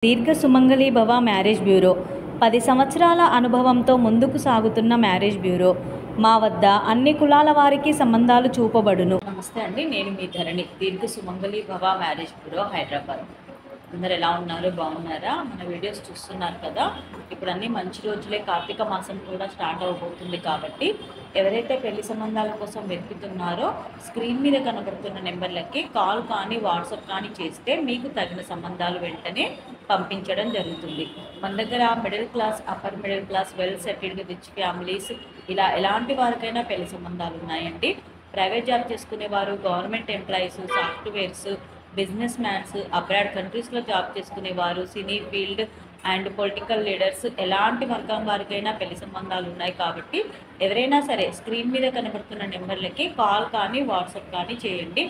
దీర్ఘ సుమంగళి భవ marriage bureau 10 సంవత్సరాల అనుభవంతో ముందుకు సాగుతున్న మ్యారేజ్ బ్యూరో. మా వద్ద అన్ని కులాల వారికి సంబంధాలు చూపబడును. నమస్తే అండి, నేను మీ ధరణి. దీర్ఘ సుమంగళి భవ మ్యారేజ్ బ్యూరో, హైదరాబాద్. అందరు ఎలా ఉన్నారు? బాగున్నారా? మన వీడియోస్ చూస్తున్నారు కదా. ఇప్పుడు అన్ని మంచి రోజులే, కార్తీక మాసం కూడా స్టార్ట్ అవబోతుంది కాబట్టి ఎవరైతే పెళ్లి సంబంధాల కోసం వెతుకుతున్నారో స్క్రీన్ మీద కనబడుతున్న నెంబర్లకి కాల్ కానీ వాట్సాప్ కానీ చేస్తే మీకు తగిన సంబంధాలు వెంటనే పంపించడం జరుగుతుంది. మన దగ్గర middle class, upper middle class, well settled, rich families, ఇలా ఎలాంటి వారికైనా పెళ్లి సంబంధాలు ఉన్నాయండి. ప్రైవేట్ జాబ్ చేసుకునేవారు, government employees, softwares, business mans, abroad కంట్రీస్లో జాబ్ చేసుకునేవారు, cine field and political leaders, ఎలాంటి వర్గం వారికైనా పెళ్లి సంబంధాలు ఉన్నాయి కాబట్టి ఎవరైనా సరే స్క్రీన్ మీద కనబడుతున్న నెంబర్లకి కాల్ కానీ వాట్సాప్ కానీ చేయండి.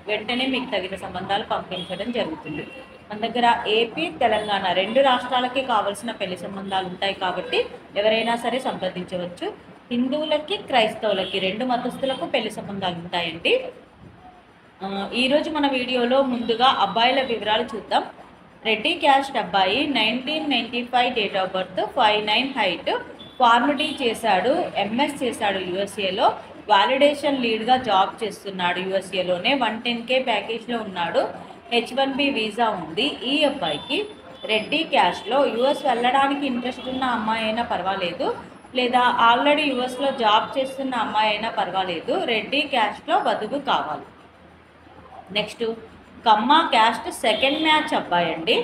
వెంటనే మీకు తగిన సంబంధాలు పంపించడం జరుగుతుంది. మన దగ్గర ఏపీ, తెలంగాణ 2 రాష్ట్రాలకి కావాల్సిన పెళ్లి సంబంధాలు ఉంటాయి కాబట్టి ఎవరైనా సరే సంప్రదించవచ్చు. హిందువులకి, క్రైస్తవులకి, 2 మతస్థులకు పెళ్లి సంబంధాలు ఉంటాయండి. ఈరోజు మన వీడియోలో ముందుగా అబ్బాయిల వివరాలు చూద్దాం. రెడ్డి క్యాస్ట్ అబ్బాయి, 1995 date of birth, 5'9" height, PharmD చేశాడు, ఎంఎస్ చేశాడు యూఎస్ఏలో, వాలిడేషన్ లీడ్గా జాబ్ చేస్తున్నాడు యూఎస్ఏలోనే, 110K ప్యాకేజ్లో ఉన్నాడు, H1B వీసా ఉంది. ఈ అబ్బాయికి రెడ్డి క్యాస్ట్లో యూఎస్ వెళ్ళడానికి ఇంట్రెస్ట్ ఉన్న అమ్మాయి అయినా పర్వాలేదు, లేదా ఆల్రెడీ యూఎస్లో జాబ్ చేస్తున్న అమ్మాయి అయినా పర్వాలేదు, రెడ్డి క్యాస్ట్లో వధువు కావాలి. నెక్స్ట్ కమ్మ క్యాస్ట్, సెకండ్ మ్యాచ్ అబ్బాయి అండి,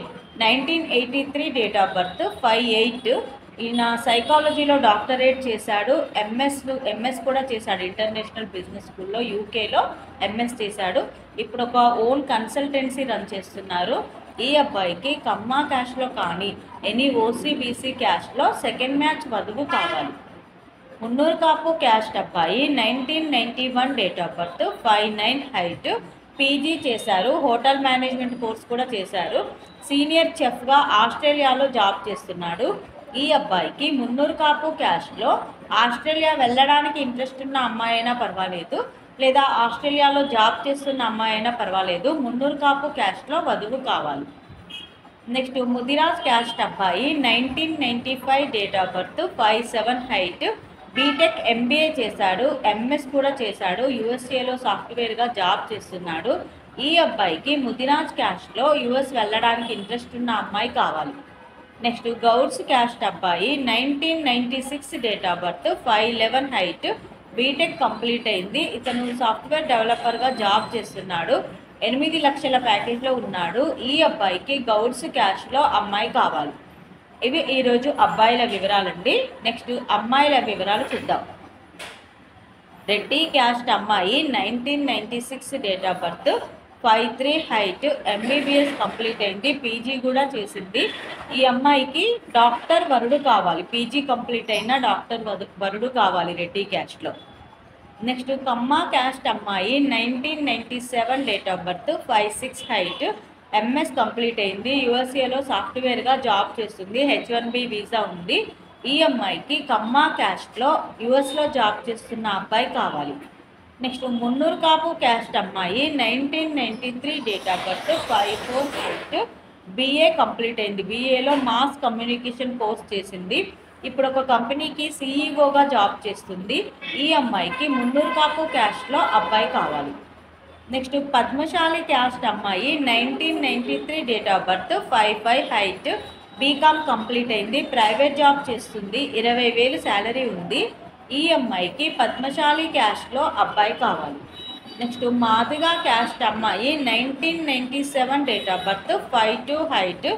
1983 డేట్ ఆఫ్ బర్త్, 5'8". ఈయన సైకాలజీలో డాక్టరేట్ చేశాడు, ఎంఎస్ కూడా చేశాడు, ఇంటర్నేషనల్ బిజినెస్ స్కూల్లో యూకేలో ఎంఎస్ చేశాడు. ఇప్పుడు ఒక ఓన్ కన్సల్టెన్సీ రన్ చేస్తున్నారు. ఈ అబ్బాయికి కమ్మ క్యాస్ట్లో కానీ ఎనీ ఓసీబీసీ క్యాస్ట్లో సెకండ్ మ్యాచ్ వధువు కావాలి. మున్నూరు కాపు క్యాస్ట్ అబ్బాయి, 1991 date of birth, 5'9" height, PG చేశారు, హోటల్ మేనేజ్మెంట్ కోర్స్ కూడా చేశారు, సీనియర్ చెఫ్గా ఆస్ట్రేలియాలో జాబ్ చేస్తున్నాడు. ఈ అబ్బాయికి మున్నూరు కాపు క్యాస్ట్లో ఆస్ట్రేలియా వెళ్ళడానికి ఇంట్రెస్ట్ ఉన్న అమ్మాయి అయినా పర్వాలేదు, లేదా ఆస్ట్రేలియాలో జాబ్ చేస్తున్న అమ్మాయి అయినా పర్వాలేదు, మున్నూరు కాపు క్యాస్ట్లో వధువు కావాలి. నెక్స్ట్ ముదిరాజ్ క్యాస్ట్ అబ్బాయి, 1995 date of birth, 5'7" height, BTech MBA చేశాడు, ఎంఎస్ కూడా చేశాడు, యూఎస్ఏలో సాఫ్ట్వేర్గా జాబ్ చేస్తున్నాడు. ఈ అబ్బాయికి ముదిరాజ్ క్యాస్ట్లో యూఎస్ వెళ్ళడానికి ఇంట్రెస్ట్ ఉన్న అమ్మాయి కావాలి. నెక్స్ట్ గౌడ్స్ క్యాస్ట్ అబ్బాయి, 1996 date of birth, 5'11" height, BTech complete అయింది, ఇతను సాఫ్ట్వేర్ డెవలపర్గా జాబ్ చేస్తున్నాడు, 8 లక్షల ప్యాకేజ్లో ఉన్నాడు. ఈ అబ్బాయికి గౌడ్స్ క్యాస్ట్లో అమ్మాయి కావాలి. ఇవి ఈరోజు అబ్బాయిల వివరాలండి. నెక్స్ట్ అమ్మాయిల వివరాలు చూద్దాం. రెడ్డి క్యాస్ట్ అమ్మాయి, 1996 date of birth, 5'3" height, MBBS complete అయింది, పీజీ కూడా చేసింది. ఈ అమ్మాయికి డాక్టర్ వరుడు కావాలి, పీజీ కంప్లీట్ అయిన డాక్టర్ వరుడు కావాలి రెడ్డి క్యాస్ట్లో. నెక్స్ట్ కమ్మ క్యాస్ట్ అమ్మాయి, 1997 date of birth, 5'6" height, MS complete అయింది, యూఎస్ఏలో సాఫ్ట్వేర్గా జాబ్ చేస్తుంది, H1B వీసా ఉంది. ఈ అమ్మాయికి కమ్మ క్యాస్ట్లో యూఎస్లో జాబ్ చేస్తున్న అబ్బాయి కావాలి. నెక్స్ట్ మున్నూరు కాపు క్యాస్ట్ అమ్మాయి, 1993 date of birth, 5'4" height, BA complete అయింది, బీఏలో మాస్ కమ్యూనికేషన్ కోర్స్ చేసింది, ఇప్పుడు ఒక కంపెనీకి సీఈఓగా జాబ్ చేస్తుంది. ఈ అమ్మాయికి మున్నూరు కాపు క్యాస్ట్లో అబ్బాయి కావాలి. నెక్స్ట్ పద్మశాలి క్యాస్ట్ అమ్మాయి, 1993 date of birth, 5'5" height, BCom complete అయింది, ప్రైవేట్ జాబ్ చేస్తుంది, 20,000 శాలరీ ఉంది. ఈ అమ్మాయికి పద్మశాలి క్యాస్ట్లో అబ్బాయి కావాలి. నెక్స్ట్ మాదిగ క్యాస్ట్ అమ్మాయి, 1997 date of birth, 5'2" height,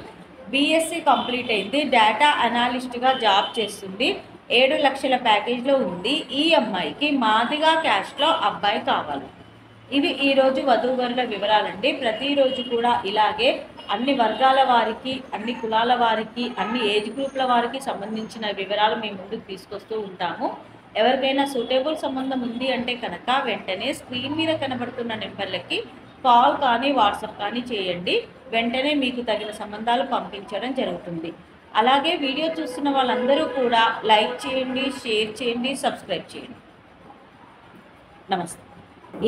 BSc complete అయింది, డేటా అనాలిస్ట్గా జాబ్ చేస్తుంది, 7 లక్షల ప్యాకేజ్లో ఉంది. ఈ అమ్మాయికి మాదిగ క్యాస్ట్లో అబ్బాయి కావాలి. ఇవి ఈరోజు వధూవరుల వివరాలండి. ప్రతిరోజు కూడా ఇలాగే అన్ని వర్గాల వారికి, అన్ని కులాల వారికి, అన్ని ఏజ్ గ్రూప్ల వారికి సంబంధించిన వివరాలు మేము ముందుకు తీసుకొస్తూ ఉంటాము. ఎవరికైనా సూటబుల్ సంబంధం ఉంది అంటే కనుక వెంటనే స్క్రీన్ మీద కనబడుతున్న నెంబర్లకి కాల్ కానీ వాట్సాప్ కానీ చేయండి. వెంటనే మీకు తగిన సంబంధాలు పంపించడం జరుగుతుంది. అలాగే వీడియో చూస్తున్న వాళ్ళందరూ కూడా లైక్ చేయండి, షేర్ చేయండి, సబ్స్క్రైబ్ చేయండి. నమస్తే.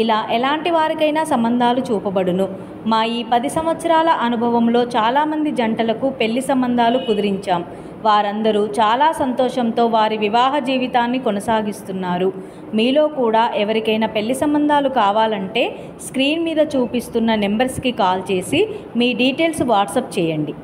ఇలా ఎలాంటి వారికైనా సంబంధాలు చూపబడును. మా ఈ 10 సంవత్సరాల అనుభవంలో చాలామంది జంటలకు పెళ్లి సంబంధాలు కుదిరించాం. వారందరూ చాలా సంతోషంతో వారి వివాహ జీవితాన్ని కొనసాగిస్తున్నారు. మీలో కూడా ఎవరికైనా పెళ్లి సంబంధాలు కావాలంటే స్క్రీన్ మీద చూపిస్తున్న నెంబర్స్కి కాల్ చేసి మీ డీటెయిల్స్ వాట్సాప్ చేయండి.